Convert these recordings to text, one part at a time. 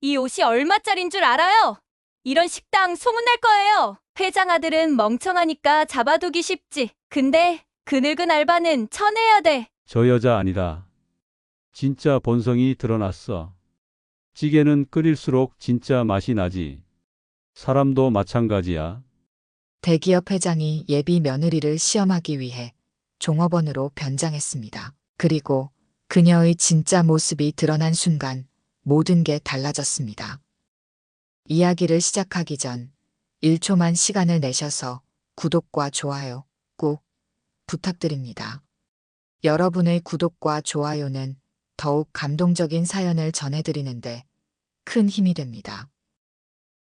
이 옷이 얼마짜린 줄 알아요? 이런 식당 소문날 거예요. 회장 아들은 멍청하니까 잡아두기 쉽지. 근데 그 늙은 알바는 쳐내야 돼. 저 여자 아니다. 진짜 본성이 드러났어. 찌개는 끓일수록 진짜 맛이 나지. 사람도 마찬가지야. 대기업 회장이 예비 며느리를 시험하기 위해 종업원으로 변장했습니다. 그리고 그녀의 진짜 모습이 드러난 순간 모든 게 달라졌습니다. 이야기를 시작하기 전 1초만 시간을 내셔서 구독과 좋아요 꼭 부탁드립니다. 여러분의 구독과 좋아요는 더욱 감동적인 사연을 전해드리는데 큰 힘이 됩니다.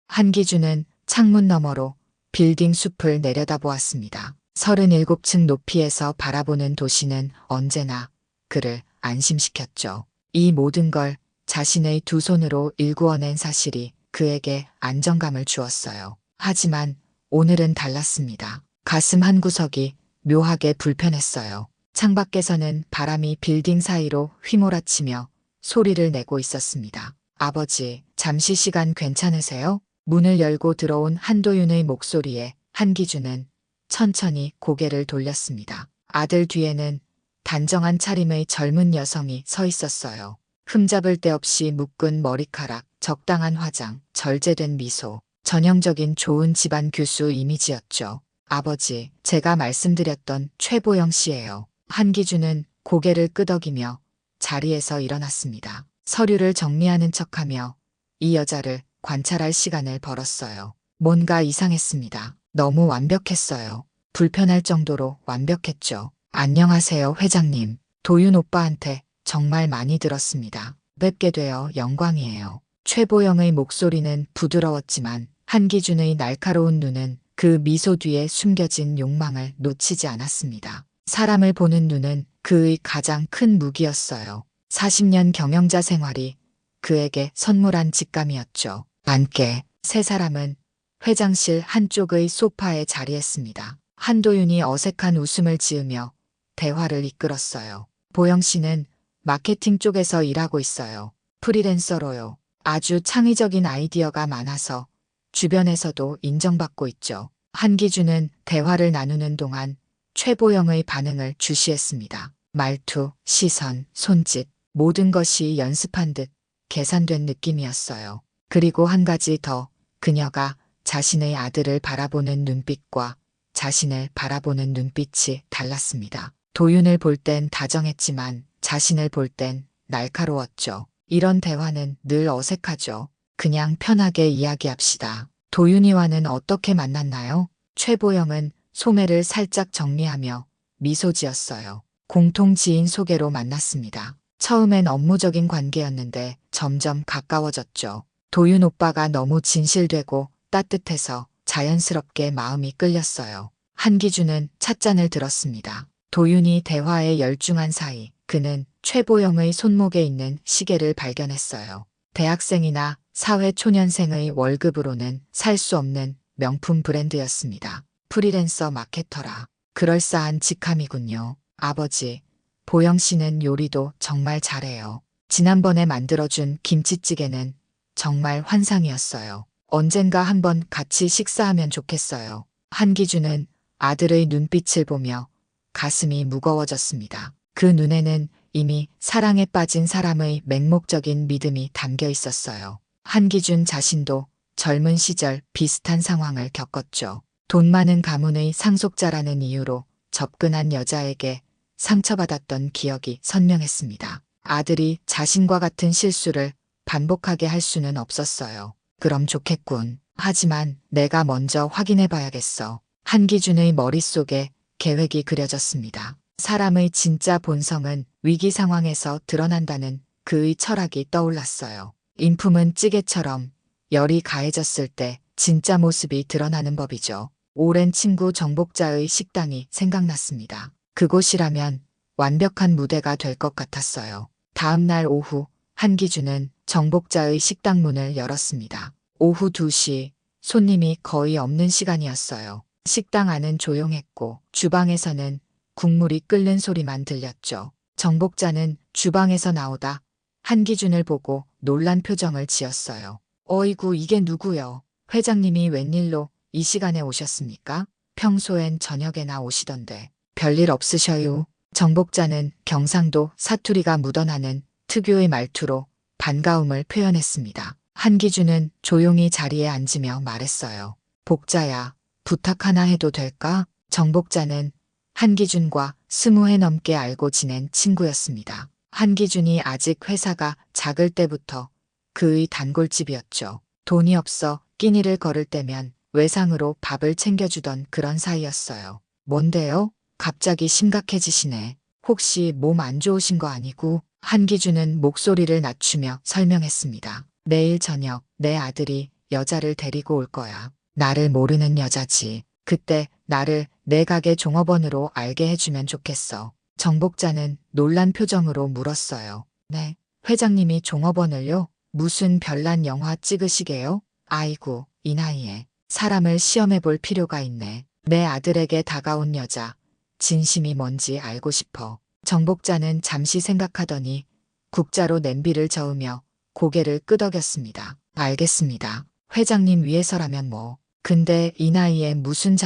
한기준은 창문 너머로 빌딩 숲을 내려다보았습니다. 37층 높이에서 바라보는 도시는 언제나 그를 안심시켰죠. 이 모든 걸 자신의 두 손으로 일구어낸 사실이 그에게 안정감을 주었어요. 하지만 오늘은 달랐습니다. 가슴 한구석이 묘하게 불편했어요. 창밖에서는 바람이 빌딩 사이로 휘몰아치며 소리를 내고 있었습니다. 아버지, 잠시 시간 괜찮으세요? 문을 열고 들어온 한도윤의 목소리에 한기준은 천천히 고개를 돌렸습니다. 아들 뒤에는 단정한 차림의 젊은 여성이 서 있었어요. 흠잡을 데 없이 묶은 머리카락, 적당한 화장, 절제된 미소, 전형적인 좋은 집안 교수 이미지였죠. 아버지, 제가 말씀드렸던 최보영 씨예요. 한기준은 고개를 끄덕이며 자리에서 일어났습니다. 서류를 정리하는 척하며 이 여자를 관찰할 시간을 벌었어요. 뭔가 이상했습니다. 너무 완벽했어요. 불편할 정도로 완벽했죠. 안녕하세요, 회장님. 도윤 오빠한테 정말 많이 들었습니다. 뵙게 되어 영광이에요. 최보영의 목소리는 부드러웠지만 한기준의 날카로운 눈은 그 미소 뒤에 숨겨진 욕망을 놓치지 않았습니다. 사람을 보는 눈은 그의 가장 큰 무기였어요. 40년 경영자 생활이 그에게 선물한 직감이었죠. 함께 세 사람은 회장실 한쪽의 소파에 자리했습니다. 한도윤이 어색한 웃음을 지으며 대화를 이끌었어요. 보영 씨는 마케팅 쪽에서 일하고 있어요. 프리랜서로요. 아주 창의적인 아이디어가 많아서 주변에서도 인정받고 있죠. 한기준은 대화를 나누는 동안 최보영의 반응을 주시했습니다. 말투, 시선, 손짓, 모든 것이 연습한 듯 계산된 느낌이었어요. 그리고 한 가지 더, 그녀가 자신의 아들을 바라보는 눈빛과 자신을 바라보는 눈빛이 달랐습니다. 도윤을 볼 땐 다정했지만 자신을 볼 땐 날카로웠죠. 이런 대화는 늘 어색하죠. 그냥 편하게 이야기합시다. 도윤이와는 어떻게 만났나요? 최보영은 소매를 살짝 정리하며 미소 지었어요. 공통 지인 소개로 만났습니다. 처음엔 업무적인 관계였는데 점점 가까워졌죠. 도윤 오빠가 너무 진실되고 따뜻해서 자연스럽게 마음이 끌렸어요. 한기준은 찻잔을 들었습니다. 도윤이 대화에 열중한 사이 그는 최보영의 손목에 있는 시계를 발견했어요. 대학생이나 사회초년생의 월급으로는 살 수 없는 명품 브랜드였습니다. 프리랜서 마케터라. 그럴싸한 직함이군요. 아버지, 보영 씨는 요리도 정말 잘해요. 지난번에 만들어준 김치찌개는 정말 환상이었어요. 언젠가 한번 같이 식사하면 좋겠어요. 한기준은 아들의 눈빛을 보며 가슴이 무거워졌습니다. 그 눈에는 이미 사랑에 빠진 사람의 맹목적인 믿음이 담겨 있었어요. 한기준 자신도 젊은 시절 비슷한 상황을 겪었죠. 돈 많은 가문의 상속자라는 이유로 접근한 여자에게 상처받았던 기억이 선명했습니다. 아들이 자신과 같은 실수를 반복하게 할 수는 없었어요. 그럼 좋겠군. 하지만 내가 먼저 확인해 봐야겠어. 한기준의 머릿속에 계획이 그려졌습니다. 사람의 진짜 본성은 위기 상황에서 드러난다는 그의 철학이 떠올랐어요. 인품은 찌개처럼 열이 가해졌을 때 진짜 모습이 드러나는 법이죠. 오랜 친구 정복자의 식당이 생각났습니다. 그곳이라면 완벽한 무대가 될 것 같았어요. 다음 날 오후 한기준은 정복자의 식당 문을 열었습니다. 오후 2시 손님이 거의 없는 시간이었어요. 식당 안은 조용했고 주방에서는 국물이 끓는 소리만 들렸죠. 정복자는 주방에서 나오다 한기준을 보고 놀란 표정을 지었어요. 어이구, 이게 누구요? 회장님이 웬일로 이 시간에 오셨습니까? 평소엔 저녁에나 오시던데. 별일 없으셔요. 정복자는 경상도 사투리가 묻어나는 특유의 말투로 반가움을 표현했습니다. 한기준은 조용히 자리에 앉으며 말했어요. 복자야, 부탁 하나 해도 될까? 정복자는 한기준과 20해 넘게 알고 지낸 친구였습니다. 한기준이 아직 회사가 작을 때부터 그의 단골집이었죠. 돈이 없어 끼니를 걸을 때면 외상으로 밥을 챙겨주던 그런 사이였어요. 뭔데요? 갑자기 심각해지시네. 혹시 몸 안 좋으신 거 아니고? 한기준은 목소리를 낮추며 설명했습니다. 내일 저녁 내 아들이 여자를 데리고 올 거야. 나를 모르는 여자지. 그때 나를 내 가게 종업원으로 알게 해주면 좋겠어. 정복자는 놀란 표정으로 물었어요. 네, 회장님이 종업원을요? 무슨 별난 영화 찍으시게요? 아이고, 이 나이에 사람을 시험해 볼 필요가 있네. 내 아들에게 다가온 여자, 진심이 뭔지 알고 싶어. 정복자는 잠시 생각하더니 국자로 냄비를 저으며 고개를 끄덕였습니다. 알겠습니다. 회장님 위해서라면 뭐. 근데 이 나이에 무슨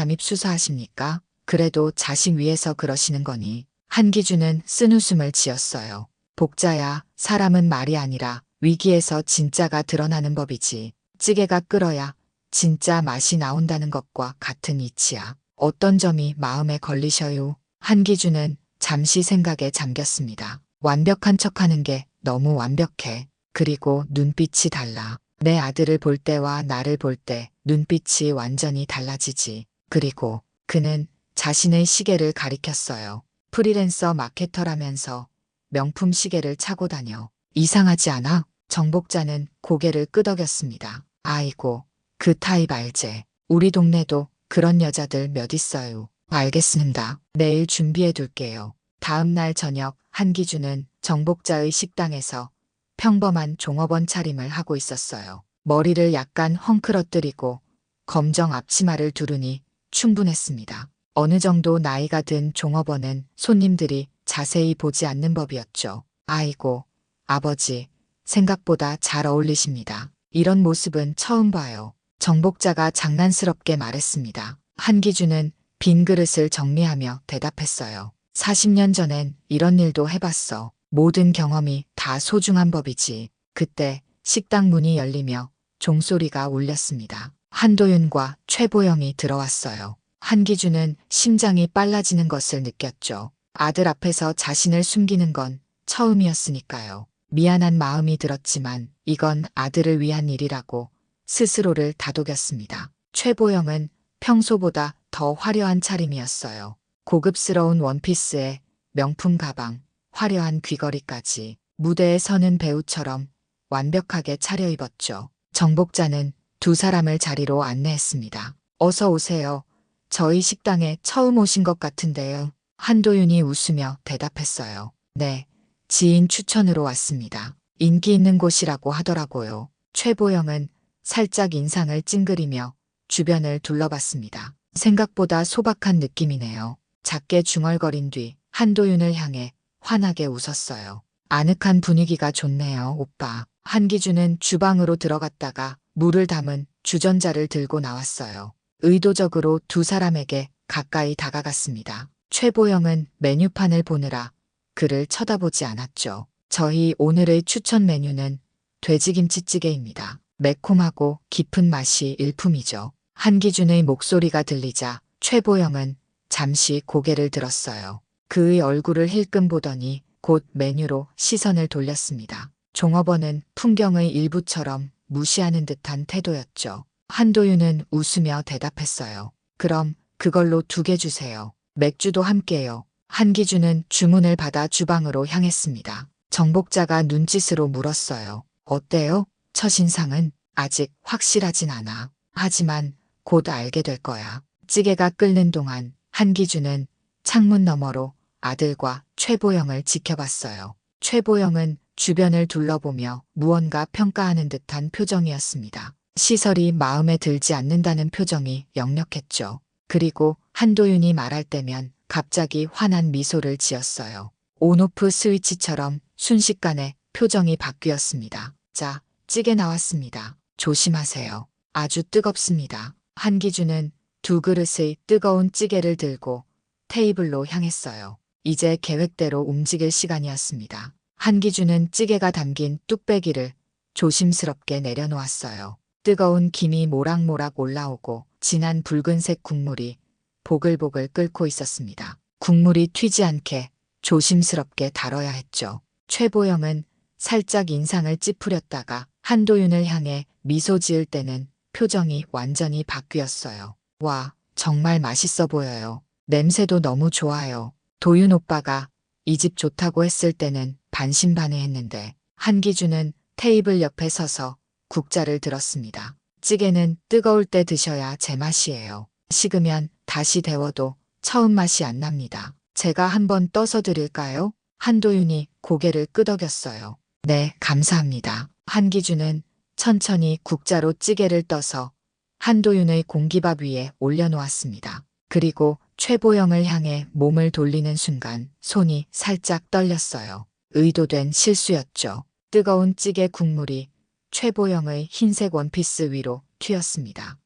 잠입수사하십니까? 그래도 자식 위해서 그러시는 거니. 한기준은 쓴웃음을 지었어요. 복자야, 사람은 말이 아니라 위기에서 진짜가 드러나는 법이지. 찌개가 끓어야 진짜 맛이 나온다는 것과 같은 이치야. 어떤 점이 마음에 걸리셔요? 한기준은 잠시 생각에 잠겼습니다. 완벽한 척하는 게 너무 완벽해. 그리고 눈빛이 달라. 내 아들을 볼 때와 나를 볼 때 눈빛이 완전히 달라지지. 그리고 그는 자신의 시계를 가리켰어요. 프리랜서 마케터라면서 명품 시계를 차고 다녀. 이상하지 않아? 정복자는 고개를 끄덕였습니다. 아이고, 그 타입 알제. 우리 동네도 그런 여자들 몇 있어요. 알겠습니다. 내일 준비해 둘게요. 다음 날 저녁 한기준은 정복자의 식당에서 평범한 종업원 차림을 하고 있었어요. 머리를 약간 헝클어뜨리고 검정 앞치마를 두르니 충분했습니다. 어느 정도 나이가 든 종업원은 손님들이 자세히 보지 않는 법이었죠. 아이고, 아버지, 생각보다 잘 어울리십니다. 이런 모습은 처음 봐요. 정복자가 장난스럽게 말했습니다. 한기준은 빈 그릇을 정리하며 대답했어요. 40년 전엔 이런 일도 해봤어. 모든 경험이 다 소중한 법이지. 그때 식당 문이 열리며 종소리가 울렸습니다. 한도윤과 최보영이 들어왔어요. 한기준은 심장이 빨라지는 것을 느꼈죠. 아들 앞에서 자신을 숨기는 건 처음이었으니까요. 미안한 마음이 들었지만 이건 아들을 위한 일이라고 스스로를 다독였습니다. 최보영은 평소보다 더 화려한 차림이었어요. 고급스러운 원피스에 명품 가방, 화려한 귀걸이까지 무대에 서는 배우처럼 완벽하게 차려입었죠. 정복자는 두 사람을 자리로 안내했습니다. 어서 오세요. 저희 식당에 처음 오신 것 같은데요. 한도윤이 웃으며 대답했어요. 네, 지인 추천으로 왔습니다. 인기 있는 곳이라고 하더라고요. 최보영은 살짝 인상을 찡그리며 주변을 둘러봤습니다. 생각보다 소박한 느낌이네요. 작게 중얼거린 뒤 한도윤을 향해 환하게 웃었어요. 아늑한 분위기가 좋네요, 오빠. 한기준은 주방으로 들어갔다가 물을 담은 주전자를 들고 나왔어요. 의도적으로 두 사람에게 가까이 다가갔습니다. 최보영은 메뉴판을 보느라 그를 쳐다보지 않았죠. 저희 오늘의 추천 메뉴는 돼지김치찌개입니다. 매콤하고 깊은 맛이 일품이죠. 한기준의 목소리가 들리자 최보영은 잠시 고개를 들었어요. 그의 얼굴을 힐끔 보더니 곧 메뉴로 시선을 돌렸습니다. 종업원은 풍경의 일부처럼 무시하는 듯한 태도였죠. 한도윤은 웃으며 대답했어요. 그럼 그걸로 2개 주세요. 맥주도 함께요. 한기준은 주문을 받아 주방으로 향했습니다. 정복자가 눈짓으로 물었어요. 어때요? 첫인상은 아직 확실하진 않아. 하지만 곧 알게 될 거야. 찌개가 끓는 동안 한기준은 창문 너머로 아들과 최보영을 지켜봤어요. 최보영은 주변을 둘러보며 무언가 평가하는 듯한 표정이었습니다. 시설이 마음에 들지 않는다는 표정이 역력했죠. 그리고 한도윤이 말할 때면 갑자기 환한 미소를 지었어요. 온오프 스위치처럼 순식간에 표정이 바뀌었습니다. 자, 찌개 나왔습니다. 조심하세요. 아주 뜨겁습니다. 한기준은 두 그릇의 뜨거운 찌개를 들고 테이블로 향했어요. 이제 계획대로 움직일 시간이었습니다. 한기준은 찌개가 담긴 뚝배기를 조심스럽게 내려놓았어요. 뜨거운 김이 모락모락 올라오고 진한 붉은색 국물이 보글보글 끓고 있었습니다. 국물이 튀지 않게 조심스럽게 다뤄야 했죠. 최보영은 살짝 인상을 찌푸렸다가 한도윤을 향해 미소 지을 때는 표정이 완전히 바뀌었어요. 와, 정말 맛있어 보여요. 냄새도 너무 좋아요. 도윤 오빠가 이 집 좋다고 했을 때는 반신반의했는데 한기준은 테이블 옆에 서서 국자를 들었습니다. 찌개는 뜨거울 때 드셔야 제맛이에요. 식으면 다시 데워도 처음 맛이 안 납니다. 제가 한번 떠서 드릴까요? 한도윤이 고개를 끄덕였어요. 네, 감사합니다. 한기준은 천천히 국자로 찌개를 떠서 한도윤의 공기밥 위에 올려놓았습니다. 그리고 최보영을 향해 몸을 돌리는 순간 손이 살짝 떨렸어요. 의도된 실수였죠. 뜨거운 찌개 국물이 최보영의 흰색 원피스 위로 튀었습니다.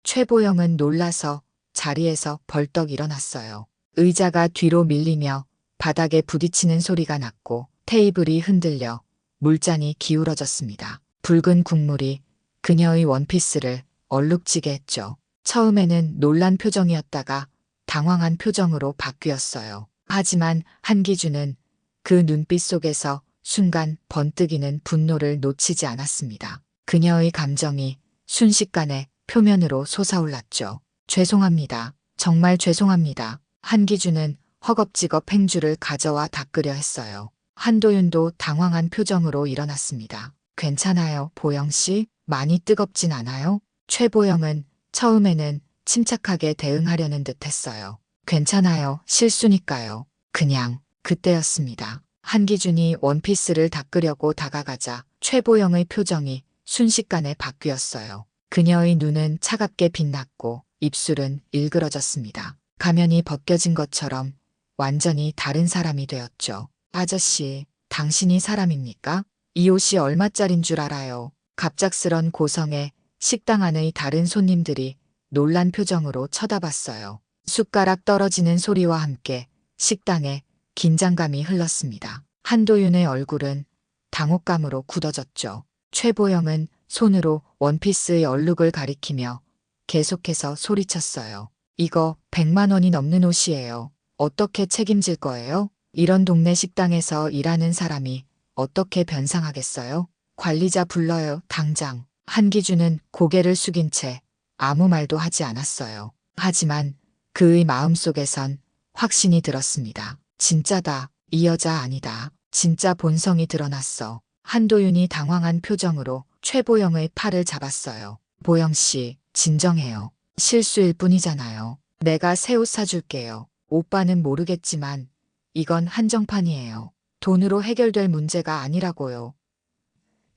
최보영은 놀라서 자리에서 벌떡 일어났어요. 의자가 뒤로 밀리며 바닥에 부딪히는 소리가 났고 테이블이 흔들려 물잔이 기울어졌습니다. 붉은 국물이 그녀의 원피스를 얼룩지게 했죠. 처음에는 놀란 표정이었다가 당황한 표정으로 바뀌었어요. 하지만 한기준은 그 눈빛 속에서 순간 번뜩이는 분노를 놓치지 않았습니다. 그녀의 감정이 순식간에 표면으로 솟아올랐죠. 죄송합니다. 정말 죄송합니다. 한기준은 허겁지겁 행주를 가져와 닦으려 했어요. 한도윤도 당황한 표정으로 일어났습니다. 괜찮아요, 보영씨? 많이 뜨겁진 않아요? 최보영은 처음에는 침착하게 대응하려는 듯 했어요. 괜찮아요, 실수니까요. 그냥 그때였습니다. 한기준이 원피스를 닦으려고 다가가자 최보영의 표정이 순식간에 바뀌었어요. 그녀의 눈은 차갑게 빛났고 입술은 일그러졌습니다. 가면이 벗겨진 것처럼 완전히 다른 사람이 되었죠. 아저씨, 당신이 사람입니까? 이 옷이 얼마짜린 줄 알아요? 갑작스런 고성에 식당 안의 다른 손님들이 놀란 표정으로 쳐다봤어요. 숟가락 떨어지는 소리와 함께 식당에 긴장감이 흘렀습니다. 한도윤의 얼굴은 당혹감으로 굳어졌죠. 최보영은 손으로 원피스의 얼룩을 가리키며 계속해서 소리쳤어요. 이거 100만 원이 넘는 옷이에요. 어떻게 책임질 거예요? 이런 동네 식당에서 일하는 사람이 어떻게 변상하겠어요? 관리자 불러요, 당장. 한기준은 고개를 숙인 채 아무 말도 하지 않았어요. 하지만 그의 마음속에선 확신이 들었습니다. 진짜다. 이 여자 아니다. 진짜 본성이 드러났어. 한도윤이 당황한 표정으로 최보영의 팔을 잡았어요. 보영씨, 진정해요. 실수일 뿐이잖아요. 내가 새 옷 사줄게요. 오빠는 모르겠지만 이건 한정판이에요. 돈으로 해결될 문제가 아니라고요.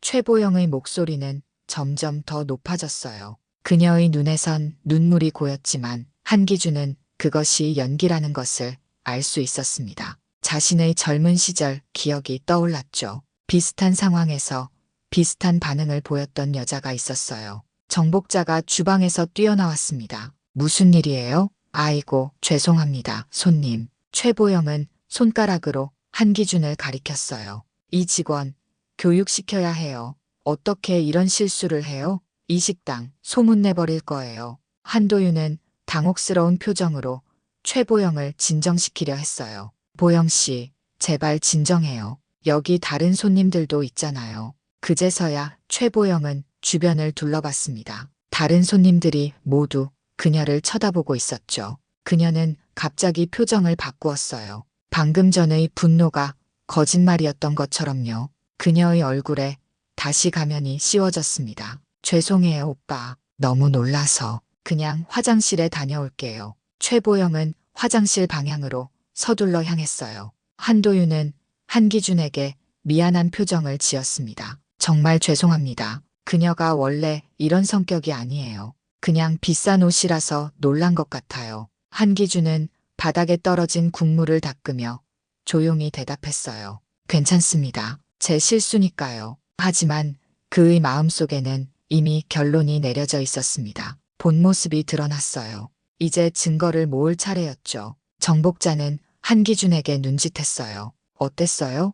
최보영의 목소리는 점점 더 높아졌어요. 그녀의 눈에선 눈물이 고였지만 한기준은 그것이 연기라는 것을 알 수 있었습니다. 자신의 젊은 시절 기억이 떠올랐죠. 비슷한 상황에서 비슷한 반응을 보였던 여자가 있었어요. 정복자가 주방에서 뛰어나왔습니다. 무슨 일이에요? 아이고, 죄송합니다, 손님. 최보영은 손가락으로 한기준을 가리켰어요. 이 직원, 교육시켜야 해요. 어떻게 이런 실수를 해요? 이 식당 소문내버릴 거예요. 한도윤은 당혹스러운 표정으로 최보영을 진정시키려 했어요. 보영씨, 제발 진정해요. 여기 다른 손님들도 있잖아요. 그제서야 최보영은 주변을 둘러봤습니다. 다른 손님들이 모두 그녀를 쳐다보고 있었죠. 그녀는 갑자기 표정을 바꾸었어요. 방금 전의 분노가 거짓말이었던 것처럼요. 그녀의 얼굴에 다시 가면이 씌워졌습니다. 죄송해요, 오빠. 너무 놀라서. 그냥 화장실에 다녀올게요. 최보영은 화장실 방향으로 서둘러 향했어요. 한도윤은 한기준에게 미안한 표정을 지었습니다. 정말 죄송합니다. 그녀가 원래 이런 성격이 아니에요. 그냥 비싼 옷이라서 놀란 것 같아요. 한기준은 바닥에 떨어진 국물을 닦으며 조용히 대답했어요. 괜찮습니다. 제 실수니까요. 하지만 그의 마음속에는 이미 결론이 내려져 있었습니다. 본 모습이 드러났어요. 이제 증거를 모을 차례였죠. 정복자는 한기준에게 눈짓했어요. 어땠어요?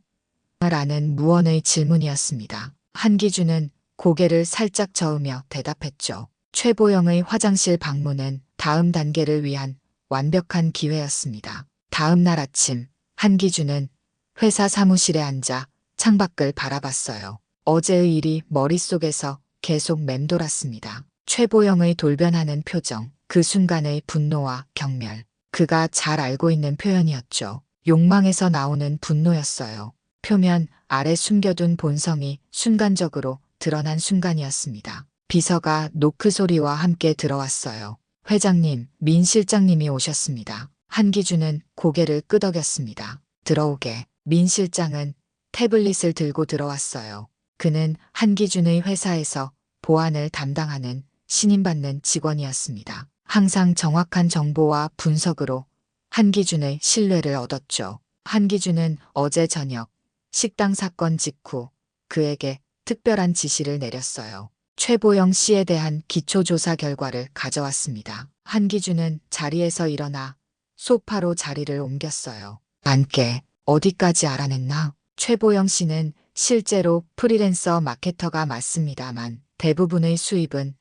라는 무언의 질문이었습니다. 한기준은 고개를 살짝 저으며 대답했죠. 최보영의 화장실 방문은 다음 단계를 위한 완벽한 기회였습니다. 다음 날 아침 한기준은 회사 사무실에 앉아 창밖을 바라봤어요. 어제의 일이 머릿속에서 계속 맴돌았습니다. 최보영의 돌변하는 표정, 그 순간의 분노와 경멸. 그가 잘 알고 있는 표현이었죠. 욕망에서 나오는 분노였어요. 표면 아래 숨겨둔 본성이 순간적으로 드러난 순간이었습니다. 비서가 노크 소리와 함께 들어왔어요. 회장님, 민 실장님이 오셨습니다. 한기준은 고개를 끄덕였습니다. 들어오게. 민 실장은 태블릿을 들고 들어왔어요. 그는 한기준의 회사에서 보안을 담당하는 신임받는 직원이었습니다. 항상 정확한 정보와 분석으로 한기준의 신뢰를 얻었죠. 한기준은 어제 저녁 식당 사건 직후 그에게 특별한 지시를 내렸어요. 최보영 씨에 대한 기초조사 결과를 가져왔습니다. 한기준은 자리에서 일어나 소파로 자리를 옮겼어요. 앉게. 어디까지 알아냈나? 최보영 씨는 실제로 프리랜서 마케터가 맞습니다만 대부분의 수입은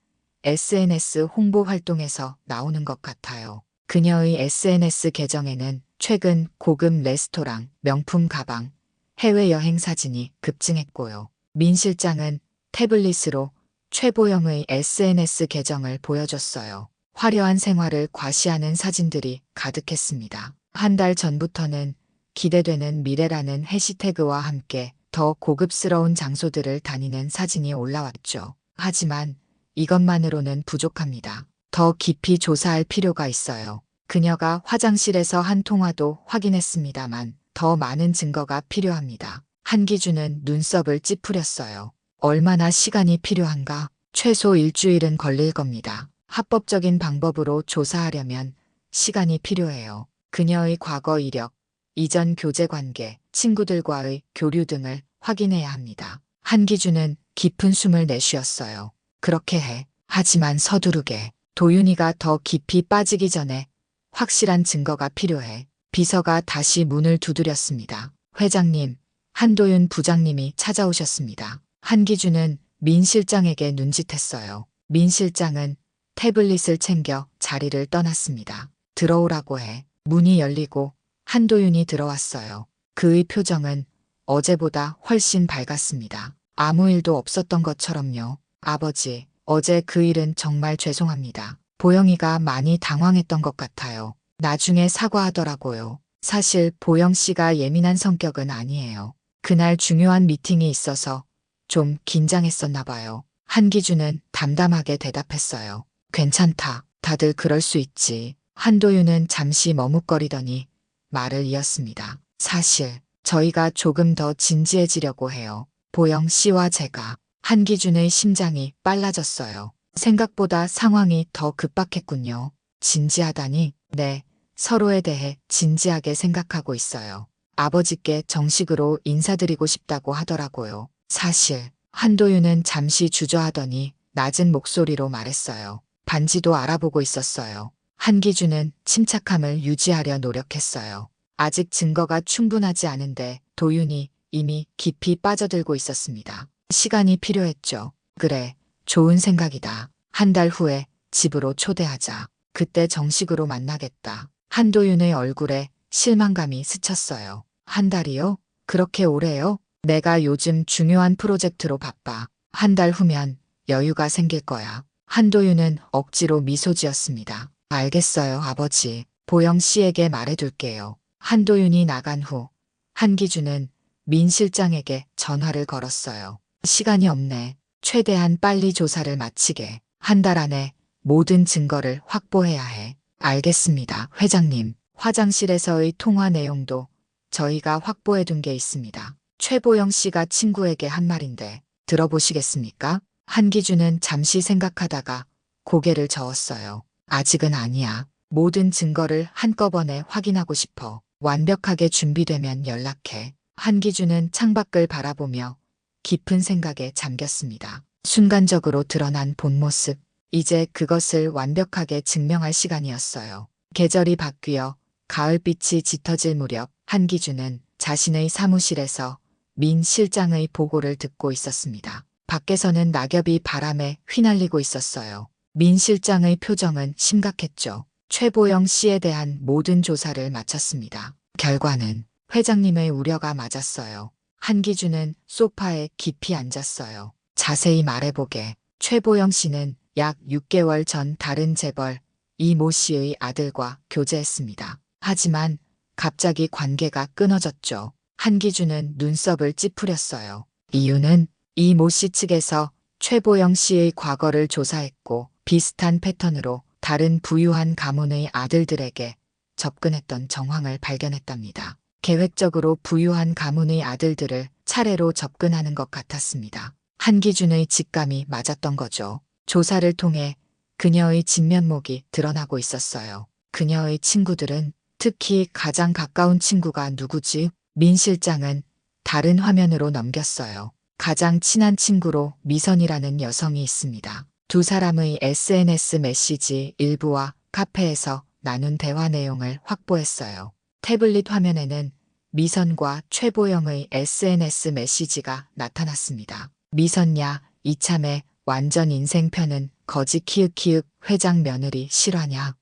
SNS 홍보 활동에서 나오는 것 같아요. 그녀의 SNS 계정에는 최근 고급 레스토랑, 명품 가방, 해외여행 사진이 급증했고요. 민 실장은 태블릿으로 최보영의 SNS 계정을 보여줬어요. 화려한 생활을 과시하는 사진들이 가득했습니다. 한 달 전부터는 기대되는 미래라는 해시태그와 함께 더 고급스러운 장소들을 다니는 사진이 올라왔죠. 하지만 이것만으로는 부족합니다. 더 깊이 조사할 필요가 있어요. 그녀가 화장실에서 한 통화도 확인했습니다만 더 많은 증거가 필요합니다. 한기준은 눈썹을 찌푸렸어요. 얼마나 시간이 필요한가? 최소 일주일은 걸릴 겁니다. 합법적인 방법으로 조사하려면 시간이 필요해요. 그녀의 과거 이력, 이전 교제 관계, 친구들과의 교류 등을 확인해야 합니다. 한기준은 깊은 숨을 내쉬었어요. 그렇게 해. 하지만 서두르게. 도윤이가 더 깊이 빠지기 전에 확실한 증거가 필요해. 비서가 다시 문을 두드렸습니다. 회장님, 한도윤 부장님이 찾아오셨습니다. 한기준은 민 실장에게 눈짓했어요. 민 실장은 태블릿을 챙겨 자리를 떠났습니다. 들어오라고 해. 문이 열리고 한도윤이 들어왔어요. 그의 표정은 어제보다 훨씬 밝았습니다. 아무 일도 없었던 것처럼요. 아버지, 어제 그 일은 정말 죄송합니다. 보영이가 많이 당황했던 것 같아요. 나중에 사과하더라고요. 사실 보영 씨가 예민한 성격은 아니에요. 그날 중요한 미팅이 있어서 좀 긴장했었나 봐요. 한기준은 담담하게 대답했어요. 괜찮다. 다들 그럴 수 있지. 한도윤은 잠시 머뭇거리더니 말을 이었습니다. 사실 저희가 조금 더 진지해지려고 해요. 보영 씨와 제가. 한기준의 심장이 빨라졌어요. 생각보다 상황이 더 급박했군요. 진지하다니? 네, 서로에 대해 진지하게 생각하고 있어요. 아버지께 정식으로 인사드리고 싶다고 하더라고요. 사실 한도윤은 잠시 주저하더니 낮은 목소리로 말했어요. 반지도 알아보고 있었어요. 한기준은 침착함을 유지하려 노력했어요. 아직 증거가 충분하지 않은데 도윤이 이미 깊이 빠져들고 있었습니다. 시간이 필요했죠. 그래, 좋은 생각이다. 한 달 후에 집으로 초대하자. 그때 정식으로 만나겠다. 한도윤의 얼굴에 실망감이 스쳤어요. 한 달이요? 그렇게 오래요? 내가 요즘 중요한 프로젝트로 바빠. 한 달 후면 여유가 생길 거야. 한도윤은 억지로 미소 지었습니다. 알겠어요, 아버지. 보영 씨에게 말해둘게요. 한도윤이 나간 후 한기준은 민 실장에게 전화를 걸었어요. 시간이 없네. 최대한 빨리 조사를 마치게. 한 달 안에 모든 증거를 확보해야 해. 알겠습니다, 회장님. 화장실에서의 통화 내용도 저희가 확보해둔 게 있습니다. 최보영 씨가 친구에게 한 말인데 들어보시겠습니까? 한기준은 잠시 생각하다가 고개를 저었어요. 아직은 아니야. 모든 증거를 한꺼번에 확인하고 싶어. 완벽하게 준비되면 연락해. 한기준은 창밖을 바라보며 깊은 생각에 잠겼습니다. 순간적으로 드러난 본 모습, 이제 그것을 완벽하게 증명할 시간이었어요. 계절이 바뀌어 가을빛이 짙어질 무렵 한기준은 자신의 사무실에서 민 실장의 보고를 듣고 있었습니다. 밖에서는 낙엽이 바람에 휘날리고 있었어요. 민 실장의 표정은 심각했죠. 최보영 씨에 대한 모든 조사를 마쳤습니다. 결과는 회장님의 우려가 맞았어요. 한기준은 소파에 깊이 앉았어요. 자세히 말해보게. 최보영 씨는 약 6개월 전 다른 재벌 이모 씨의 아들과 교제했습니다. 하지만 갑자기 관계가 끊어졌죠. 한기준은 눈썹을 찌푸렸어요. 이유는 이모 씨 측에서 최보영 씨의 과거를 조사했고 비슷한 패턴으로 다른 부유한 가문의 아들들에게 접근했던 정황을 발견했답니다. 계획적으로 부유한 가문의 아들들을 차례로 접근하는 것 같았습니다. 한기준의 직감이 맞았던 거죠. 조사를 통해 그녀의 진면목이 드러나고 있었어요. 그녀의 친구들은 특히 가장 가까운 친구가 누구지? 민 실장은 다른 화면으로 넘겼어요. 가장 친한 친구로 미선이라는 여성이 있습니다. 두 사람의 SNS 메시지 일부와 카페에서 나눈 대화 내용을 확보했어요. 태블릿 화면에는 미선과 최보영의 SNS 메시지가 나타났습니다. 미선야, 이참에 완전 인생편은 거지 키읔키읔 회장 며느리 실화냐.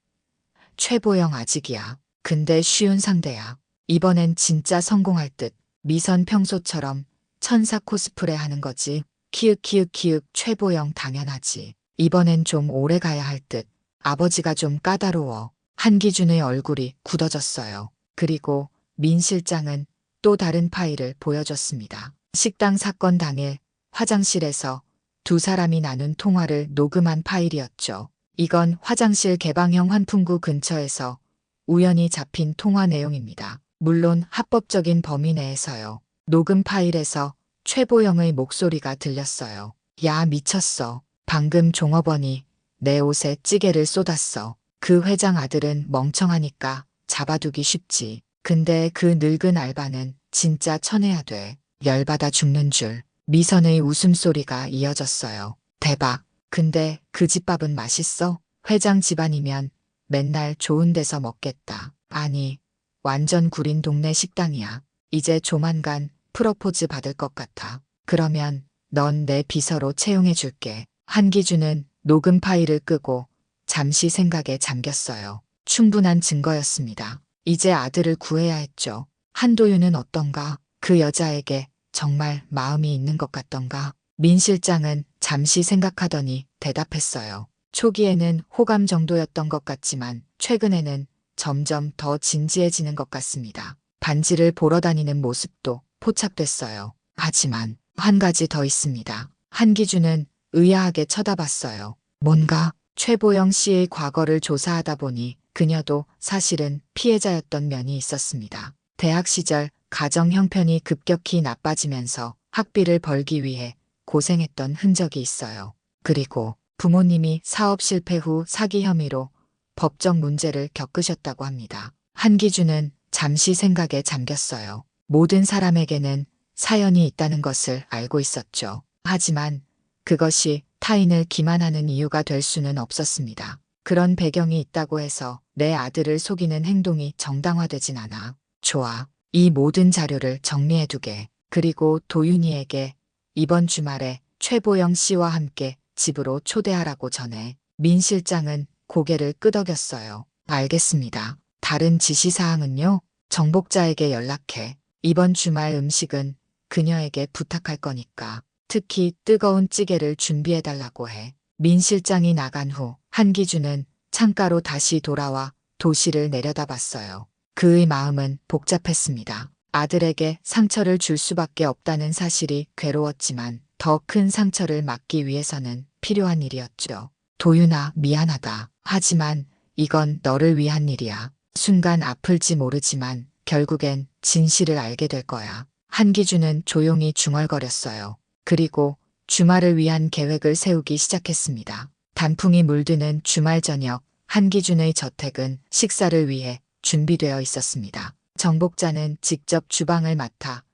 최보영 아직이야. 근데 쉬운 상대야. 이번엔 진짜 성공할 듯. 미선 평소처럼 천사 코스프레 하는 거지. 키읔키읔키읔 최보영 당연하지. 이번엔 좀 오래 가야 할 듯. 아버지가 좀 까다로워. 한기준의 얼굴이 굳어졌어요. 그리고 민 실장은 또 다른 파일을 보여줬습니다. 식당 사건 당일 화장실에서 두 사람이 나눈 통화를 녹음한 파일이었죠. 이건 화장실 개방형 환풍구 근처에서 우연히 잡힌 통화 내용입니다. 물론 합법적인 범위 내에서요. 녹음 파일에서 최보영의 목소리가 들렸어요. 야, 미쳤어. 방금 종업원이 내 옷에 찌개를 쏟았어. 그 회장 아들은 멍청하니까 잡아두기 쉽지. 근데 그 늙은 알바는 진짜 쳐내야 돼. 열받아 죽는 줄. 미선의 웃음소리가 이어졌어요. 대박. 근데 그 집밥은 맛있어? 회장 집안이면 맨날 좋은 데서 먹겠다. 아니, 완전 구린 동네 식당이야. 이제 조만간 프로포즈 받을 것 같아. 그러면 넌 내 비서로 채용해 줄게. 한기준은 녹음 파일을 끄고 잠시 생각에 잠겼어요. 충분한 증거였습니다. 이제 아들을 구해야 했죠. 한도윤은 어떤가? 그 여자에게 정말 마음이 있는 것 같던가? 민 실장은 잠시 생각하더니 대답했어요. 초기에는 호감 정도였던 것 같지만 최근에는 점점 더 진지해지는 것 같습니다. 반지를 보러 다니는 모습도 포착됐어요. 하지만 한 가지 더 있습니다. 한기준은 의아하게 쳐다봤어요. 뭔가? 최보영 씨의 과거를 조사하다 보니 그녀도 사실은 피해자였던 면이 있었습니다. 대학 시절 가정 형편이 급격히 나빠지면서 학비를 벌기 위해 고생했던 흔적이 있어요. 그리고 부모님이 사업 실패 후 사기 혐의로 법적 문제를 겪으셨다고 합니다. 한기준은 잠시 생각에 잠겼어요. 모든 사람에게는 사연이 있다는 것을 알고 있었죠. 하지만 그것이 타인을 기만하는 이유가 될 수는 없었습니다. 그런 배경이 있다고 해서 내 아들을 속이는 행동이 정당화되진 않아. 좋아. 이 모든 자료를 정리해두게. 그리고 도윤이에게 이번 주말에 최보영 씨와 함께 집으로 초대하라고 전해. 민 실장은 고개를 끄덕였어요. 알겠습니다. 다른 지시사항은요? 정복자에게 연락해. 이번 주말 음식은 그녀에게 부탁할 거니까. 특히 뜨거운 찌개를 준비해달라고 해. 민 실장이 나간 후 한기준은 창가로 다시 돌아와 도시를 내려다봤어요. 그의 마음은 복잡했습니다. 아들에게 상처를 줄 수밖에 없다는 사실이 괴로웠지만 더 큰 상처를 막기 위해서는 필요한 일이었죠. 도윤아, 미안하다. 하지만 이건 너를 위한 일이야. 순간 아플지 모르지만 결국엔 진실을 알게 될 거야. 한기준은 조용히 중얼거렸어요. 그리고 주말을 위한 계획을 세우기 시작했습니다. 단풍이 물드는 주말 저녁, 한기준의 저택은 식사를 위해 준비되어 있었습니다. 정복자는 직접 주방을 맡아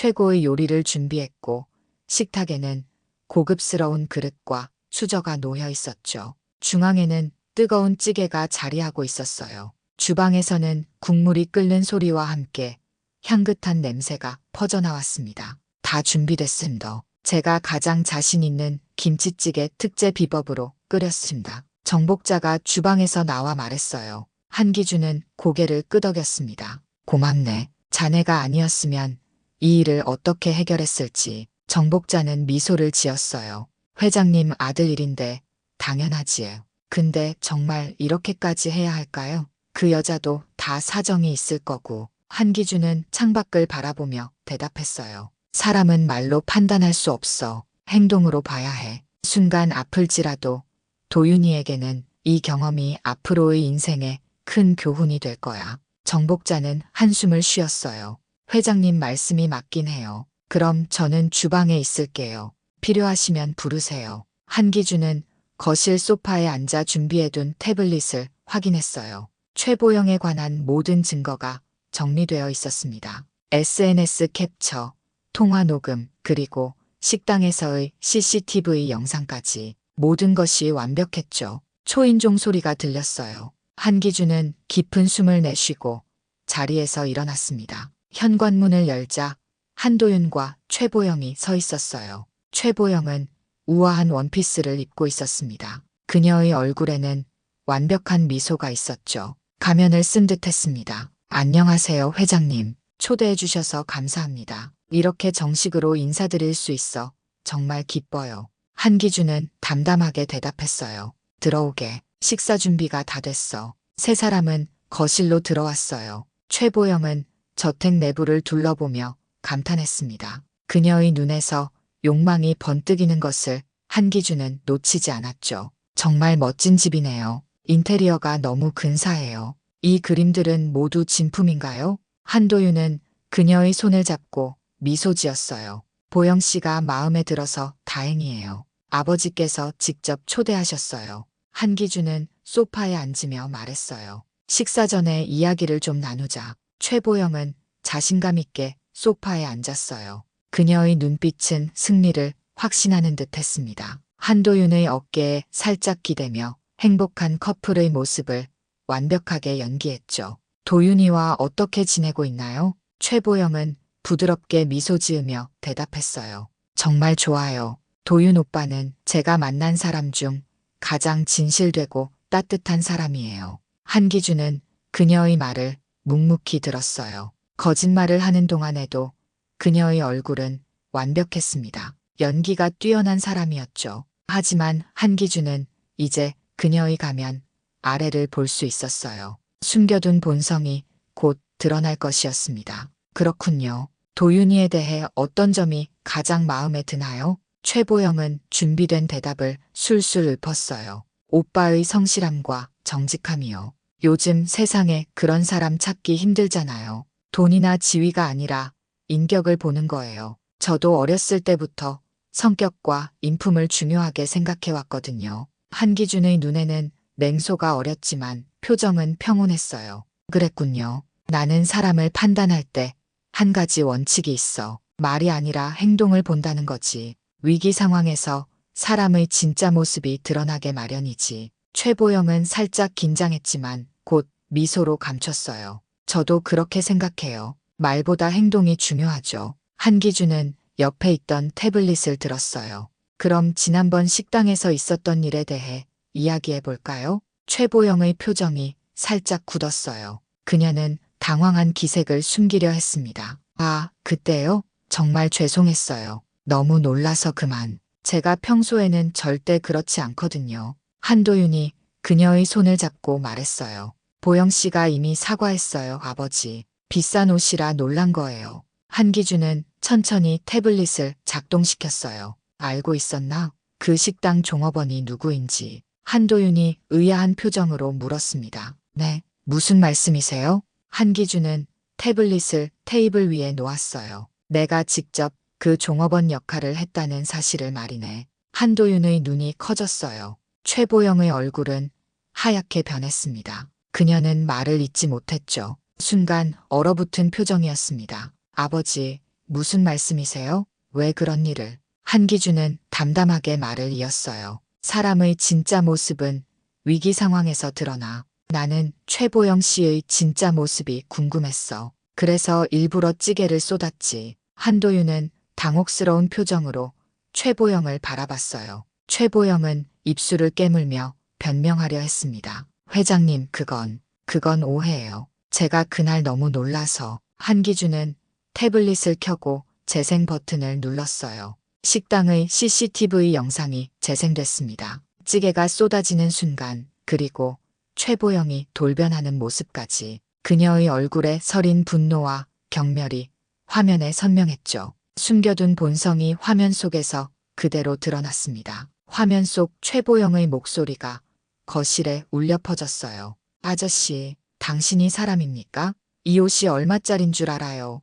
최고의 요리를 준비했고 식탁에는 고급스러운 그릇과 수저가 놓여 있었죠. 중앙에는 뜨거운 찌개가 자리하고 있었어요. 주방에서는 국물이 끓는 소리와 함께 향긋한 냄새가 퍼져나왔습니다. 다 준비됐습니다. 제가 가장 자신 있는 김치찌개 특제 비법으로 끓였습니다. 정복자가 주방에서 나와 말했어요. 한기준은 고개를 끄덕였습니다. 고맙네. 자네가 아니었으면 이 일을 어떻게 해결했을지. 정복자는 미소를 지었어요. 회장님 아들 일인데 당연하지요. 근데 정말 이렇게까지 해야 할까요? 그 여자도 다 사정이 있을 거고. 한기준은 창밖을 바라보며 대답했어요. 사람은 말로 판단할 수 없어. 행동으로 봐야 해. 순간 아플지라도 도윤이에게는 이 경험이 앞으로의 인생에 큰 교훈이 될 거야. 정복자는 한숨을 쉬었어요. 회장님 말씀이 맞긴 해요. 그럼 저는 주방에 있을게요. 필요하시면 부르세요. 한기준은 거실 소파에 앉아 준비해둔 태블릿을 확인했어요. 최보영에 관한 모든 증거가 정리되어 있었습니다. SNS 캡처, 통화 녹음, 그리고 식당에서의 CCTV 영상까지 모든 것이 완벽했죠. 초인종 소리가 들렸어요. 한기준은 깊은 숨을 내쉬고 자리에서 일어났습니다. 현관문을 열자 한도윤과 최보영이 서 있었어요. 최보영은 우아한 원피스를 입고 있었습니다. 그녀의 얼굴에는 완벽한 미소가 있었죠. 가면을 쓴 듯했습니다. 안녕하세요, 회장님. 초대해 주셔서 감사합니다. 이렇게 정식으로 인사드릴 수 있어 정말 기뻐요. 한기준은 담담하게 대답했어요. 들어오게. 식사 준비가 다 됐어. 세 사람은 거실로 들어왔어요. 최보영은 저택 내부를 둘러보며 감탄했습니다. 그녀의 눈에서 욕망이 번뜩이는 것을 한기준은 놓치지 않았죠. 정말 멋진 집이네요. 인테리어가 너무 근사해요. 이 그림들은 모두 진품인가요? 한도윤은 그녀의 손을 잡고 미소 지었어요. 보영 씨가 마음에 들어서 다행이에요. 아버지께서 직접 초대하셨어요. 한기준은 소파에 앉으며 말했어요. 식사 전에 이야기를 좀 나누자. 최보영은 자신감 있게 소파에 앉았어요. 그녀의 눈빛은 승리를 확신하는 듯 했습니다. 한도윤의 어깨에 살짝 기대며 행복한 커플의 모습을 완벽하게 연기했죠. 도윤이와 어떻게 지내고 있나요? 최보영은 부드럽게 미소 지으며 대답했어요. 정말 좋아요. 도윤 오빠는 제가 만난 사람 중 가장 진실되고 따뜻한 사람이에요. 한기준은 그녀의 말을 묵묵히 들었어요. 거짓말을 하는 동안에도 그녀의 얼굴은 완벽했습니다. 연기가 뛰어난 사람이었죠. 하지만 한기준은 이제 그녀의 가면 아래를 볼 수 있었어요. 숨겨둔 본성이 곧 드러날 것이었습니다. 그렇군요. 도윤이에 대해 어떤 점이 가장 마음에 드나요? 최보영은 준비된 대답을 술술 읊었어요. 오빠의 성실함과 정직함이요. 요즘 세상에 그런 사람 찾기 힘들잖아요. 돈이나 지위가 아니라 인격을 보는 거예요. 저도 어렸을 때부터 성격과 인품을 중요하게 생각해왔거든요. 한기준의 눈에는 냉소가 어렸지만 표정은 평온했어요. 그랬군요. 나는 사람을 판단할 때 한 가지 원칙이 있어. 말이 아니라 행동을 본다는 거지. 위기 상황에서 사람의 진짜 모습이 드러나게 마련이지. 최보영은 살짝 긴장했지만 곧 미소로 감췄어요. 저도 그렇게 생각해요. 말보다 행동이 중요하죠. 한기준은 옆에 있던 태블릿을 들었어요. 그럼 지난번 식당에서 있었던 일에 대해 이야기해 볼까요? 최보영의 표정이 살짝 굳었어요. 그녀는 당황한 기색을 숨기려 했습니다. 아, 그때요? 정말 죄송했어요. 너무 놀라서 그만. 제가 평소에는 절대 그렇지 않거든요. 한도윤이 그녀의 손을 잡고 말했어요. 보영 씨가 이미 사과했어요, 아버지. 비싼 옷이라 놀란 거예요. 한기준은 천천히 태블릿을 작동시켰어요. 알고 있었나? 그 식당 종업원이 누구인지. 한도윤이 의아한 표정으로 물었습니다. 네, 무슨 말씀이세요? 한기준은 태블릿을 테이블 위에 놓았어요. 내가 직접 그 종업원 역할을 했다는 사실을 말이네. 한도윤의 눈이 커졌어요. 최보영의 얼굴은 하얗게 변했습니다. 그녀는 말을 잇지 못했죠. 순간 얼어붙은 표정이었습니다. 아버지, 무슨 말씀이세요? 왜 그런 일을? 한기준은 담담하게 말을 이었어요. 사람의 진짜 모습은 위기 상황에서 드러나. 나는 최보영 씨의 진짜 모습이 궁금했어. 그래서 일부러 찌개를 쏟았지. 한도윤은 당혹스러운 표정으로 최보영을 바라봤어요. 최보영은 입술을 깨물며 변명하려 했습니다. 회장님, 그건 오해예요. 제가 그날 너무 놀라서. 한기준은 태블릿을 켜고 재생 버튼을 눌렀어요. 식당의 CCTV 영상이 재생됐습니다. 찌개가 쏟아지는 순간, 그리고 최보영이 돌변하는 모습까지. 그녀의 얼굴에 서린 분노와 경멸이 화면에 선명했죠. 숨겨둔 본성이 화면 속에서 그대로 드러났습니다. 화면 속 최보영의 목소리가 거실에 울려 퍼졌어요. 아저씨, 당신이 사람입니까? 이 옷이 얼마짜린 줄 알아요?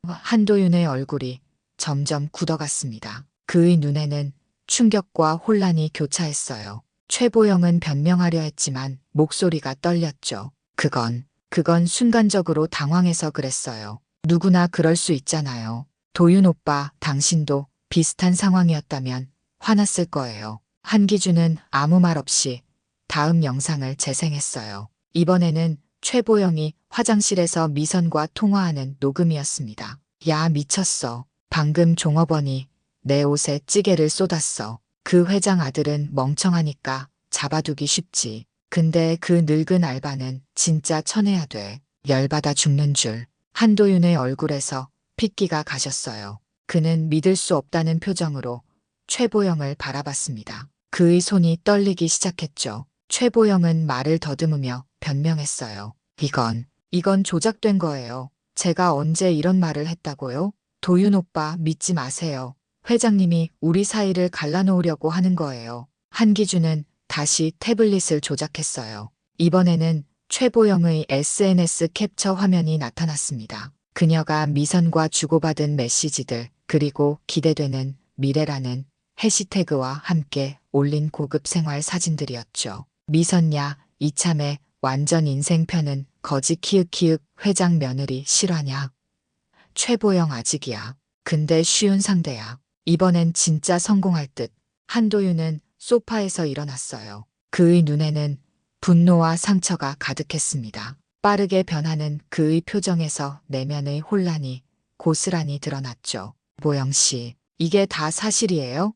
한도윤의 얼굴이 점점 굳어갔습니다. 그의 눈에는 충격과 혼란이 교차했어요. 최보영은 변명하려 했지만 목소리가 떨렸죠. 그건 순간적으로 당황해서 그랬어요. 누구나 그럴 수 있잖아요. 도윤 오빠, 당신도 비슷한 상황이었다면 화났을 거예요. 한기준은 아무 말 없이 다음 영상을 재생했어요. 이번에는 최보영이 화장실에서 미선과 통화하는 녹음이었습니다. 야, 미쳤어. 방금 종업원이 내 옷에 찌개를 쏟았어. 그 회장 아들은 멍청하니까 잡아두기 쉽지. 근데 그 늙은 알바는 진짜 쳐내야 돼. 열받아 죽는 줄. 한도윤의 얼굴에서 핏기가 가셨어요. 그는 믿을 수 없다는 표정으로 최보영을 바라봤습니다. 그의 손이 떨리기 시작했죠. 최보영은 말을 더듬으며 변명했어요. 이건 조작된 거예요. 제가 언제 이런 말을 했다고요? 도윤 오빠 믿지 마세요. 회장님이 우리 사이를 갈라놓으려고 하는 거예요. 한기준은 다시 태블릿을 조작했어요. 이번에는 최보영의 SNS 캡처 화면이 나타났습니다. 그녀가 미선과 주고받은 메시지들, 그리고 기대되는 미래라는 해시태그와 함께 올린 고급 생활 사진들이었죠. 미선야, 이참에 완전 인생편은 거지 키읔키읔 회장 며느리 실화냐. 최보영 아직이야. 근데 쉬운 상대야. 이번엔 진짜 성공할 듯. 한도윤은 소파에서 일어났어요. 그의 눈에는 분노와 상처가 가득했습니다. 빠르게 변하는 그의 표정에서 내면의 혼란이 고스란히 드러났죠. 보영 씨, 이게 다 사실이에요?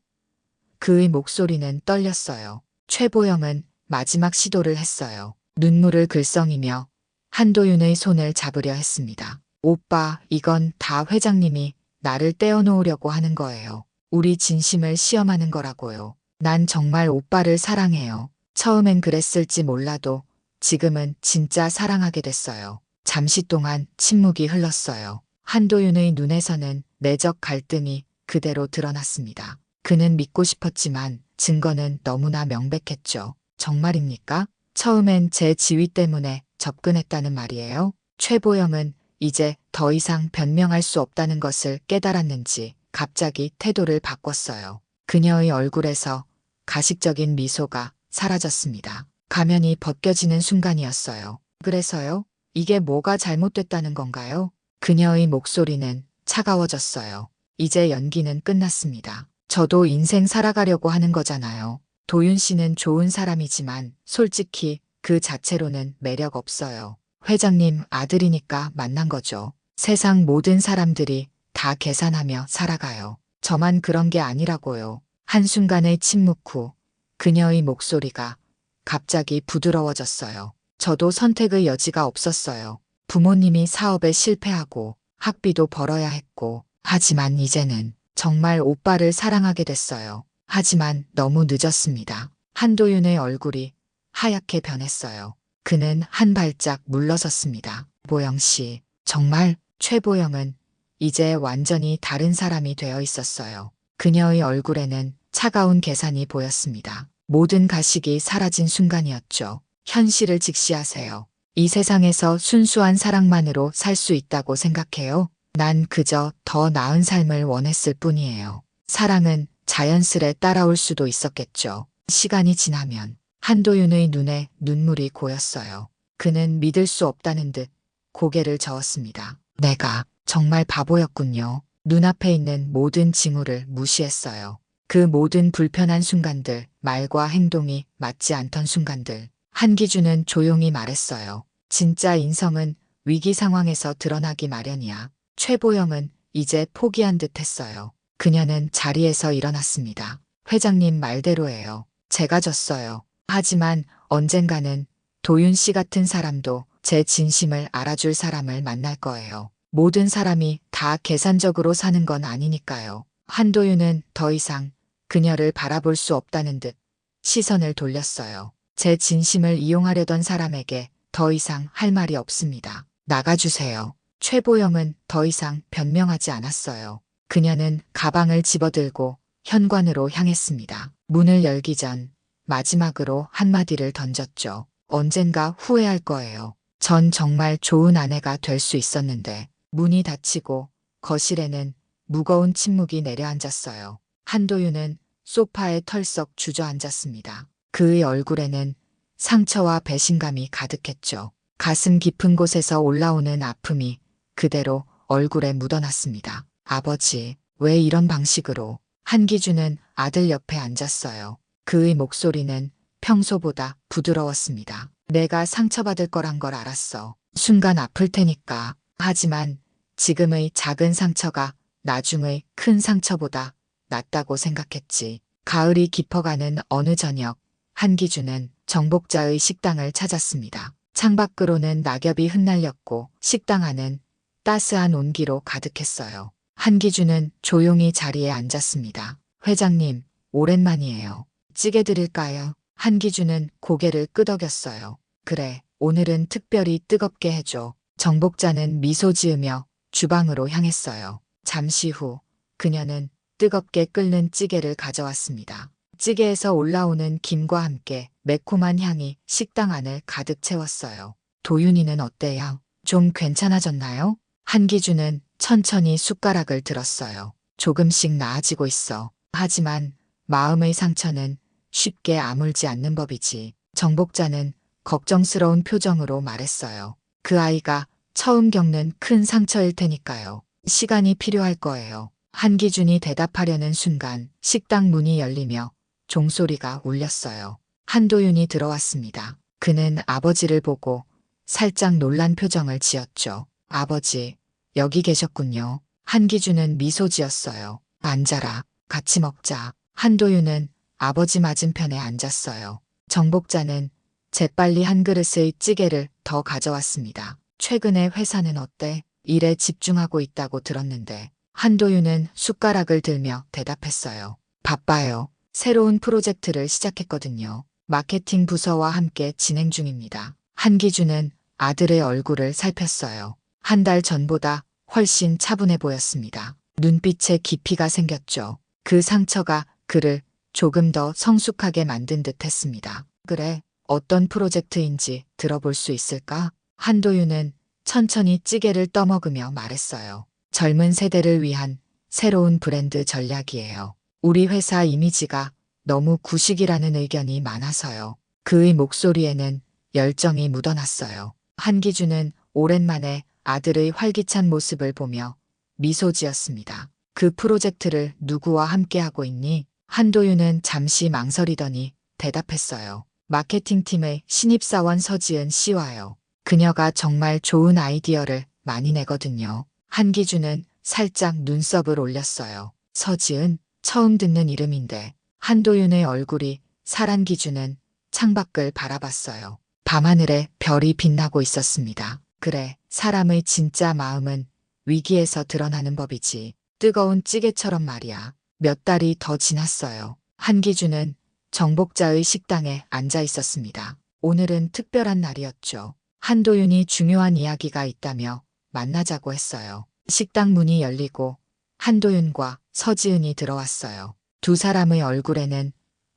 그의 목소리는 떨렸어요. 최보영은 마지막 시도를 했어요. 눈물을 글썽이며 한도윤의 손을 잡으려 했습니다. 오빠, 이건 다 회장님이 나를 떼어놓으려고 하는 거예요. 우리 진심을 시험하는 거라고요. 난 정말 오빠를 사랑해요. 처음엔 그랬을지 몰라도 지금은 진짜 사랑하게 됐어요. 잠시 동안 침묵이 흘렀어요. 한도윤의 눈에서는 내적 갈등이 그대로 드러났습니다. 그는 믿고 싶었지만 증거는 너무나 명백했죠. 정말입니까? 처음엔 제 지위 때문에 접근했다는 말이에요. 최보영은 이제 더 이상 변명할 수 없다는 것을 깨달았는지 갑자기 태도를 바꿨어요. 그녀의 얼굴에서 가식적인 미소가 사라졌습니다. 가면이 벗겨지는 순간이었어요. 그래서요? 이게 뭐가 잘못됐다는 건가요? 그녀의 목소리는 차가워졌어요. 이제 연기는 끝났습니다. 저도 인생 살아가려고 하는 거잖아요. 도윤 씨는 좋은 사람이지만 솔직히 그 자체로는 매력 없어요. 회장님 아들이니까 만난 거죠. 세상 모든 사람들이 다 계산하며 살아가요. 저만 그런 게 아니라고요. 한순간의 침묵 후 그녀의 목소리가 갑자기 부드러워졌어요. 저도 선택의 여지가 없었어요. 부모님이 사업에 실패하고 학비도 벌어야 했고, 하지만 이제는 정말 오빠를 사랑하게 됐어요. 하지만 너무 늦었습니다. 한도윤의 얼굴이 하얗게 변했어요. 그는 한 발짝 물러섰습니다. 보영 씨, 정말? 최보영은 이제 완전히 다른 사람이 되어 있었어요. 그녀의 얼굴에는 차가운 계산이 보였습니다. 모든 가식이 사라진 순간이었죠. 현실을 직시하세요. 이 세상에서 순수한 사랑만으로 살 수 있다고 생각해요? 난 그저 더 나은 삶을 원했을 뿐이에요. 사랑은 자연스레 따라올 수도 있었겠죠. 시간이 지나면 한도윤의 눈에 눈물이 고였어요. 그는 믿을 수 없다는 듯 고개를 저었습니다. 내가 정말 바보였군요. 눈앞에 있는 모든 징후를 무시했어요. 그 모든 불편한 순간들, 말과 행동이 맞지 않던 순간들. 한기준은 조용히 말했어요. 진짜 인성은 위기 상황에서 드러나기 마련이야. 최보영은 이제 포기한 듯 했어요. 그녀는 자리에서 일어났습니다. 회장님 말대로예요. 제가 졌어요. 하지만 언젠가는 도윤 씨 같은 사람도 제 진심을 알아줄 사람을 만날 거예요. 모든 사람이 다 계산적으로 사는 건 아니니까요. 한도윤은 더 이상 그녀를 바라볼 수 없다는 듯 시선을 돌렸어요. 제 진심을 이용하려던 사람에게 더 이상 할 말이 없습니다. 나가주세요. 최보영은 더 이상 변명하지 않았어요. 그녀는 가방을 집어들고 현관으로 향했습니다. 문을 열기 전 마지막으로 한마디를 던졌죠. 언젠가 후회할 거예요. 전 정말 좋은 아내가 될 수 있었는데. 문이 닫히고 거실에는 무거운 침묵이 내려앉았어요. 한도윤은 소파에 털썩 주저앉았습니다. 그의 얼굴에는 상처와 배신감이 가득했죠. 가슴 깊은 곳에서 올라오는 아픔이 그대로 얼굴에 묻어났습니다. 아버지, 왜 이런 방식으로? 한기준은 아들 옆에 앉았어요. 그의 목소리는 평소보다 부드러웠습니다. 내가 상처받을 거란 걸 알았어. 순간 아플 테니까. 하지만 지금의 작은 상처가 나중의 큰 상처보다 낫다고 생각했지. 가을이 깊어가는 어느 저녁, 한기준은 정복자의 식당을 찾았습니다. 창밖으로는 낙엽이 흩날렸고 식당 안은 따스한 온기로 가득했어요. 한기준은 조용히 자리에 앉았습니다. 회장님, 오랜만이에요. 찌개 드릴까요? 한기준은 고개를 끄덕였어요. 그래, 오늘은 특별히 뜨겁게 해줘. 정복자는 미소 지으며 주방으로 향했어요. 잠시 후 그녀는 뜨겁게 끓는 찌개를 가져왔습니다. 찌개에서 올라오는 김과 함께 매콤한 향이 식당 안을 가득 채웠어요. 도윤이는 어때요? 좀 괜찮아졌나요? 한기준은 천천히 숟가락을 들었어요. 조금씩 나아지고 있어. 하지만 마음의 상처는 쉽게 아물지 않는 법이지. 정복자는 걱정스러운 표정으로 말했어요. 그 아이가 처음 겪는 큰 상처일 테니까요. 시간이 필요할 거예요. 한기준이 대답하려는 순간 식당 문이 열리며 종소리가 울렸어요. 한도윤이 들어왔습니다. 그는 아버지를 보고 살짝 놀란 표정을 지었죠. 아버지, 여기 계셨군요. 한기준은 미소 지었어요. 앉아라. 같이 먹자. 한도윤은 아버지 맞은편에 앉았어요. 정복자는 재빨리 한 그릇의 찌개를 더 가져왔습니다. 최근에 회사는 어때? 일에 집중하고 있다고 들었는데. 한도윤은 숟가락을 들며 대답했어요. 바빠요. 새로운 프로젝트를 시작했거든요. 마케팅 부서와 함께 진행 중입니다. 한기준은 아들의 얼굴을 살폈어요. 한 달 전보다 훨씬 차분해 보였습니다. 눈빛에 깊이가 생겼죠. 그 상처가 그를 조금 더 성숙하게 만든 듯 했습니다. 그래, 어떤 프로젝트인지 들어볼 수 있을까? 한도윤은 천천히 찌개를 떠먹으며 말했어요. 젊은 세대를 위한 새로운 브랜드 전략이에요. 우리 회사 이미지가 너무 구식이라는 의견이 많아서요. 그의 목소리에는 열정이 묻어났어요. 한기준은 오랜만에 아들의 활기찬 모습을 보며 미소 지었습니다. 그 프로젝트를 누구와 함께하고 있니? 한도윤은 잠시 망설이더니 대답했어요. 마케팅팀의 신입사원 서지은 씨와요. 그녀가 정말 좋은 아이디어를 많이 내거든요. 한기준은 살짝 눈썹을 올렸어요. 서지은, 처음 듣는 이름인데. 한도윤의 얼굴이 살한. 기준은 창밖을 바라봤어요. 밤하늘에 별이 빛나고 있었습니다. 그래, 사람의 진짜 마음은 위기에서 드러나는 법이지. 뜨거운 찌개처럼 말이야. 몇 달이 더 지났어요. 한기준은 정복자의 식당에 앉아 있었습니다. 오늘은 특별한 날이었죠. 한도윤이 중요한 이야기가 있다며 만나자고 했어요. 식당 문이 열리고 한도윤과 서지은이 들어왔어요. 두 사람의 얼굴에는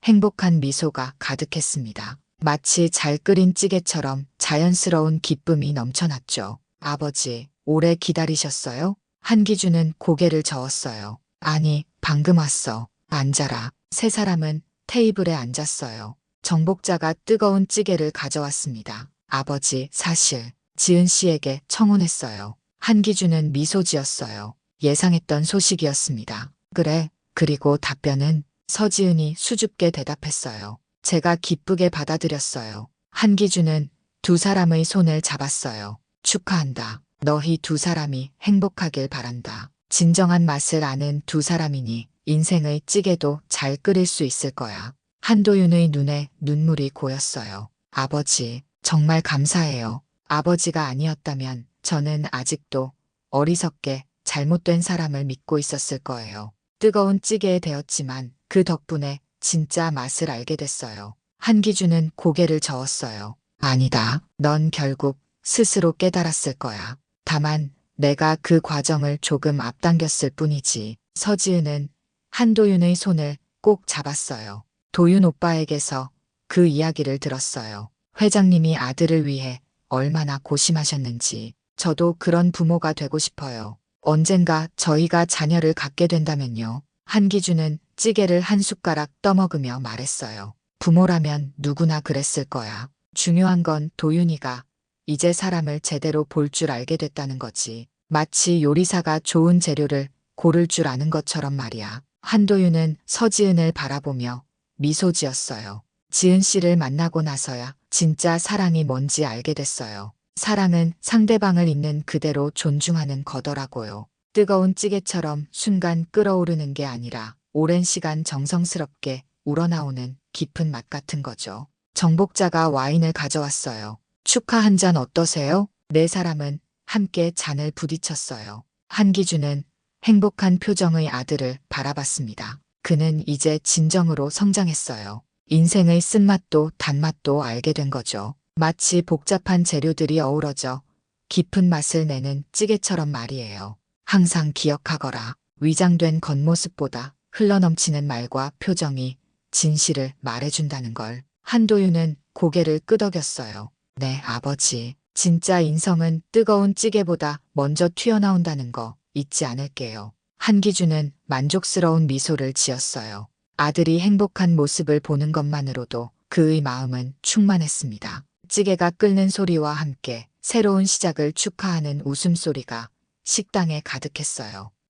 행복한 미소가 가득했습니다. 마치 잘 끓인 찌개처럼 자연스러운 기쁨이 넘쳐났죠. 아버지, 오래 기다리셨어요? 한기준은 고개를 저었어요. 아니, 방금 왔어. 앉아라. 세 사람은 테이블에 앉았어요. 정복자가 뜨거운 찌개를 가져왔습니다. 아버지, 사실 지은 씨에게 청혼했어요. 한기준은 미소 지었어요. 예상했던 소식이었습니다. 그래. 그리고 답변은 서지은이 수줍게 대답했어요. 제가 기쁘게 받아들였어요. 한기준은 두 사람의 손을 잡았어요. 축하한다. 너희 두 사람이 행복하길 바란다. 진정한 맛을 아는 두 사람이니 인생의 찌개도 잘 끓일 수 있을 거야. 한도윤의 눈에 눈물이 고였어요. 아버지, 정말 감사해요. 아버지가 아니었다면 저는 아직도 어리석게 잘못된 사람을 믿고 있었을 거예요. 뜨거운 찌개에 데웠지만 그 덕분에 진짜 맛을 알게 됐어요. 한기준은 고개를 저었어요. 아니다. 넌 결국 스스로 깨달았을 거야. 다만 내가 그 과정을 조금 앞당겼을 뿐이지. 서지은은 한도윤의 손을 꼭 잡았어요. 도윤 오빠에게서 그 이야기를 들었어요. 회장님이 아들을 위해 얼마나 고심하셨는지. 저도 그런 부모가 되고 싶어요. 언젠가 저희가 자녀를 갖게 된다면요. 한기준은 찌개를 한 숟가락 떠먹으며 말했어요. 부모라면 누구나 그랬을 거야. 중요한 건 도윤이가 이제 사람을 제대로 볼 줄 알게 됐다는 거지. 마치 요리사가 좋은 재료를 고를 줄 아는 것처럼 말이야. 한도윤은 서지은을 바라보며 미소 지었어요. 지은 씨를 만나고 나서야 진짜 사랑이 뭔지 알게 됐어요. 사랑은 상대방을 있는 그대로 존중하는 거더라고요. 뜨거운 찌개처럼 순간 끓어오르는 게 아니라 오랜 시간 정성스럽게 우러나오는 깊은 맛 같은 거죠. 정복자가 와인을 가져왔어요. 축하 한 잔 어떠세요? 네 사람은 함께 잔을 부딪혔어요. 한기준은 행복한 표정의 아들을 바라봤습니다. 그는 이제 진정으로 성장했어요. 인생의 쓴맛도 단맛도 알게 된 거죠. 마치 복잡한 재료들이 어우러져 깊은 맛을 내는 찌개처럼 말이에요. 항상 기억하거라. 위장된 겉모습보다 흘러넘치는 말과 표정이 진실을 말해준다는 걸. 한도윤은 고개를 끄덕였어요. 네, 아버지. 진짜 인성은 뜨거운 찌개보다 먼저 튀어나온다는 거 잊지 않을게요. 한기준은 만족스러운 미소를 지었어요. 아들이 행복한 모습을 보는 것만으로도 그의 마음은 충만했습니다. 찌개가 끓는 소리와 함께 새로운 시작을 축하하는 웃음소리가 식당에 가득했어요.